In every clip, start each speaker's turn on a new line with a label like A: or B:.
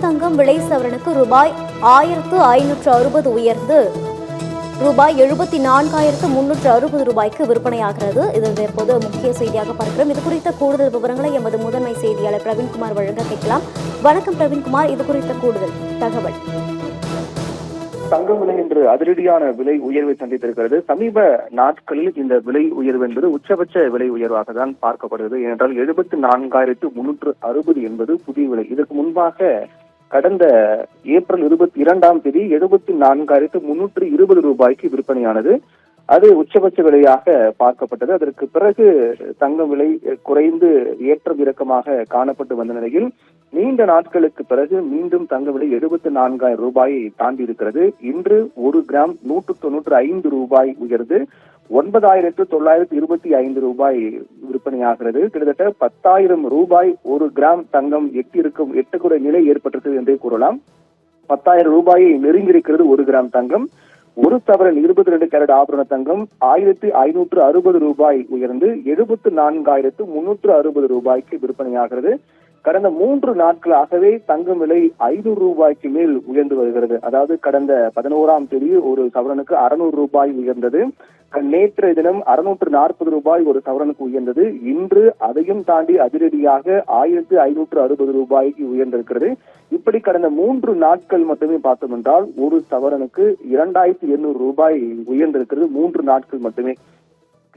A: தங்கம் விலை சவரனுக்கு ரூபாய் 1560 உயர்ந்து ரூபாய் 74,360 ரூபாய்க்கு விற்பனையாகிறது. இது தற்போது முக்கிய செய்தியாக பார்க்கிறோம். இது குறித்த கூடுதல் விவரங்களை எமது முதன்மை செய்தியாளர் பிரவீன்குமார் வழங்க கேட்கலாம். வணக்கம் பிரவீன்குமார், இது குறித்த கூடுதல் தகவல்.
B: தங்கம் விலை இன்று அதிரடியான விலை உயர்வை சந்தித்திருக்கிறது. சமீப நாட்களில் இந்த விலை உயர்வு என்பது உச்சபட்ச விலை உயர்வாக தான் பார்க்கப்படுகிறது. ஏனென்றால் 74,360 என்பது புதிய விலை. இதற்கு முன்பாக கடந்த ஏப்ரல் 22ஆம் தேதி 74,320 ரூபாய்க்கு விற்பனையானது. அது உச்சபட்ச விலையாக பார்க்கப்பட்டது. அதற்கு பிறகு தங்கம் விலை குறைந்து ஏற்றம் இறக்கமாக காணப்பட்டு வந்த நிலையில் நீண்ட நாட்களுக்கு பிறகு மீண்டும் தங்க விலை 74,000 ரூபாயை தாண்டி இருக்கிறது. இன்று 1 கிராம் 195 ரூபாய் உயர்ந்து 9,925 ரூபாய் விற்பனையாகிறது. கிட்டத்தட்ட 10,000 ரூபாய் 1 கிராம் தங்கம் எட்டக்கூடிய நிலை ஏற்பட்டிருக்கிறது என்றே கூறலாம். 10,000 ரூபாயை நெருங்கியிருக்கிறது 1 கிராம் தங்கம். ஒரு சவரன் 22 கேரட் ஆபரண தங்கம் 1,560 ரூபாய் உயர்ந்து 74,360 ரூபாய்க்கு விற்பனையாகிறது. கடந்த 3 நாட்களாகவே தங்கம் விலை 500 ரூபாய்க்கு மேல் உயர்ந்து வருகிறது. அதாவது கடந்த 11ஆம் தேதி ஒரு சவரனுக்கு 600 ரூபாய் உயர்ந்தது. நேற்றைய தினம் 640 ரூபாய் ஒரு சவரனுக்கு உயர்ந்தது. இன்று அதையும் தாண்டி அதிரடியாக 1,560 ரூபாய்க்கு உயர்ந்திருக்கிறது. இப்படி கடந்த 3 நாட்கள் மட்டுமே பார்த்தோம் என்றால் ஒரு சவரனுக்கு 2,800 ரூபாய் உயர்ந்திருக்கிறது. 3 நாட்கள் மட்டுமே.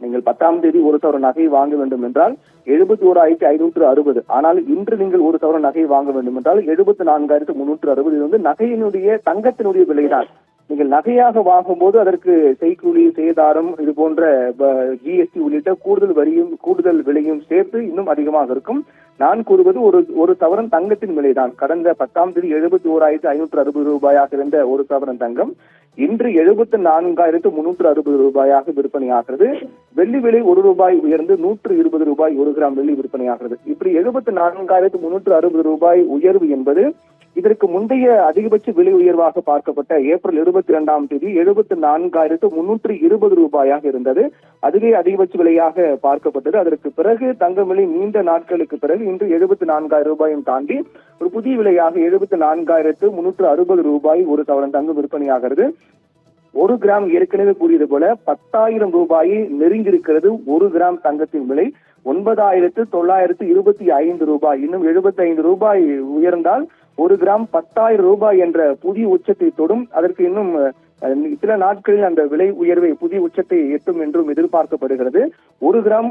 B: நீங்கள் 10ஆம் தேதி ஒரு சவரன் நகை வாங்க வேண்டும் என்றால் 71,560. ஆனால் இன்று நீங்கள் ஒரு சவரன் நகை வாங்க வேண்டும் என்றால் 74,360. இது வந்து நகையினுடைய தங்கத்தினுடைய விலைதான். நீங்கள் நகையாக வாங்கும் போது அதற்கு செய்கூலி, சேதாரம், இது போன்ற ஜிஎஸ்டி உள்ளிட்ட கூடுதல் விலையும் சேர்த்து இன்னும் அதிகமாக இருக்கும். நான் கூறுவது ஒரு சவரன் தங்கத்தின் விலைதான். கடந்த 10ஆம் தேதி 71,560 ரூபாயாக இருந்த ஒரு சவரன் தங்கம் இன்று 74,360 ரூபாயாக விற்பனையாகிறது. வெள்ளி விலை 1 ரூபாய் உயர்ந்து 120 ரூபாய் 1 கிராம் வெள்ளி விற்பனையாகிறது. இப்படி 74,360 ரூபாய் உயர்வு என்பது இதற்கு முந்தைய அதிகபட்ச விலை உயர்வாக பார்க்கப்பட்ட ஏப்ரல் 22ஆம் தேதி 74,320 ரூபாயாக இருந்தது. அதுவே அதிகபட்ச விலையாக பார்க்கப்பட்டது. அதற்கு பிறகு தங்க விலை நீண்ட நாட்களுக்கு பிறகு இன்று 74,000 ரூபாயும் தாண்டி ஒரு புதிய விலையாக 74,360 ரூபாய் ஒரு சவரன் தங்கம் விற்பனையாகிறது. 1 கிராம் ஏற்கனவே கூறியது போல 10,000 ரூபாயை நெருங்கியிருக்கிறது. 1 கிராம் தங்கத்தின் விலை 9,925 ரூபாய். இன்னும் 75 ரூபாய் உயர்ந்தால் 1 கிராம் 10,000 ரூபாய் என்ற புதிய உச்சத்தை தொடும். அதற்கு இன்னும் சில நாட்களில் அந்த விலை உயர்வை புதிய உச்சத்தை எட்டும் என்றும் எதிர்பார்க்கப்படுகிறது. 1 கிராம்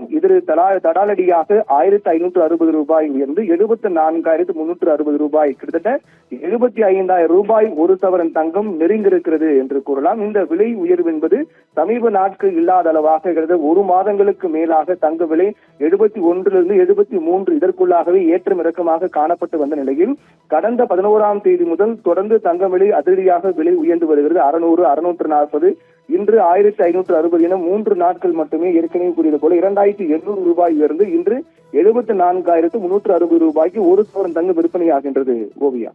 B: தடாலடியாக 1,560 ரூபாய் உயர்ந்து 74,360 ரூபாய், கிட்டத்தட்ட 75,000 ரூபாய் ஒரு சவரன் தங்கம் நெருங்கியிருக்கிறது என்று கூறலாம். இந்த விலை உயர்வு என்பது சமீப நாட்கள் இல்லாத அளவாக ஒரு மாதங்களுக்கு மேலாக தங்க விலை 71 73 இதற்குள்ளாகவே ஏற்றம் இறக்கமாக காணப்பட்டு வந்த நிலையில் கடந்த 11ஆம் தேதி முதல் தொடர்ந்து தங்க விலை அதிரடியாக விலை உயர்ந்து வருகிறது. 600, 640, இன்று 1,560 என 3 நாட்கள் மட்டுமே. ஏற்கனவே கூறியது போல 2,800 ரூபாய் உயர்ந்து இன்று 74,360 ரூபாய்க்கு ஒரு சவரன் தங்கம் விற்பனையாகின்றது. ஓவியா.